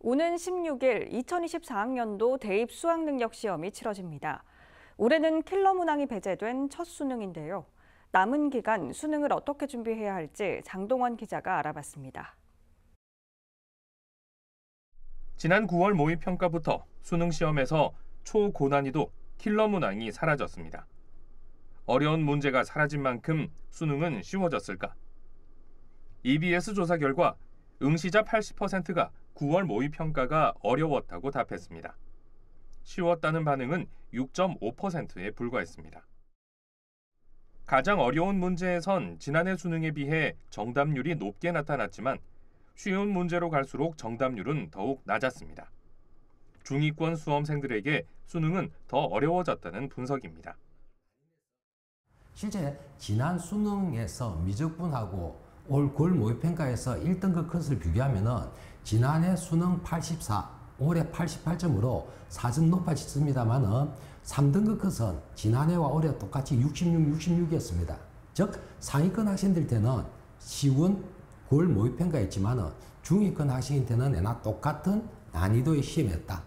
오는 16일 2024학년도 대입 수학능력 시험이 치러집니다. 올해는 킬러 문항이 배제된 첫 수능인데요. 남은 기간 수능을 어떻게 준비해야 할지 장동원 기자가 알아봤습니다. 지난 9월 모의평가부터 수능 시험에서 초고난이도 킬러 문항이 사라졌습니다. 어려운 문제가 사라진 만큼 수능은 쉬워졌을까? EBS 조사 결과 응시자 80%가 9월 모의평가가 어려웠다고 답했습니다. 쉬웠다는 반응은 6.5%에 불과했습니다. 가장 어려운 문제에선 지난해 수능에 비해 정답률이 높게 나타났지만 쉬운 문제로 갈수록 정답률은 더욱 낮았습니다. 중위권 수험생들에게 수능은 더 어려워졌다는 분석입니다. 실제 지난 수능에서 미적분하고 올 9월 모의평가에서 1등급 컷을 비교하면 지난해 수능 84, 올해 88점으로 4점 높아졌습니다만 3등급 컷은 지난해와 올해 똑같이 66, 66이었습니다. 즉 상위권 학생들한테는 쉬운 9월 모의평가였지만 중위권 학생한테는 예나 똑같은 난이도의 시험이었다.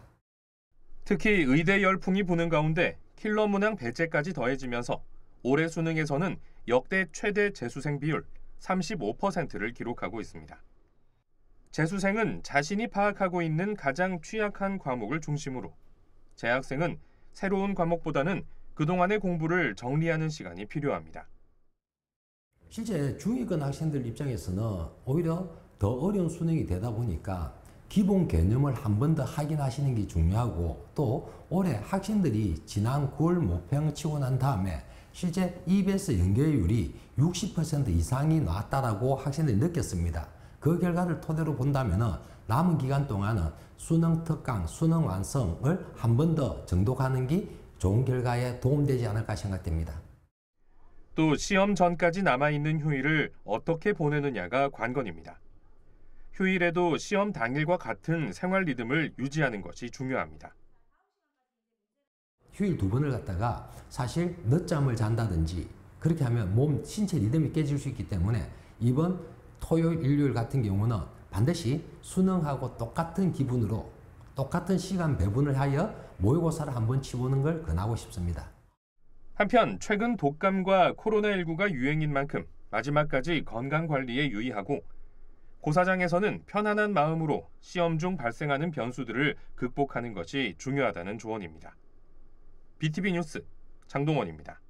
특히 의대 열풍이 부는 가운데 킬러 문항 배제까지 더해지면서 올해 수능에서는 역대 최대 재수생 비율 35%를 기록하고 있습니다. 재수생은 자신이 파악하고 있는 가장 취약한 과목을 중심으로, 재학생은 새로운 과목보다는 그동안의 공부를 정리하는 시간이 필요합니다. 실제 중위권 학생들 입장에서는 오히려 더 어려운 수능이 되다 보니까 기본 개념을 한 번 더 확인하시는 게 중요하고, 또 올해 학생들이 지난 9월 모평을 치고 난 다음에 실제 EBS 연계율이 60% 이상이 나왔다라고 학생들이 느꼈습니다. 그 결과를 토대로 본다면 남은 기간 동안은 수능 특강, 수능 완성을 한 번 더 정독하는 게 좋은 결과에 도움되지 않을까 생각됩니다. 또 시험 전까지 남아있는 휴일을 어떻게 보내느냐가 관건입니다. 휴일에도 시험 당일과 같은 생활 리듬을 유지하는 것이 중요합니다. 휴일 2번을 갖다가 사실 늦잠을 잔다든지 그렇게 하면 몸 신체 리듬이 깨질 수 있기 때문에 이번 토요일, 일요일 같은 경우는 반드시 수능하고 똑같은 기분으로 똑같은 시간 배분을 하여 모의고사를 한번 치보는 걸 권하고 싶습니다. 한편 최근 독감과 코로나19가 유행인 만큼 마지막까지 건강관리에 유의하고 고사장에서는 편안한 마음으로 시험 중 발생하는 변수들을 극복하는 것이 중요하다는 조언입니다. BTV 뉴스 장동원입니다.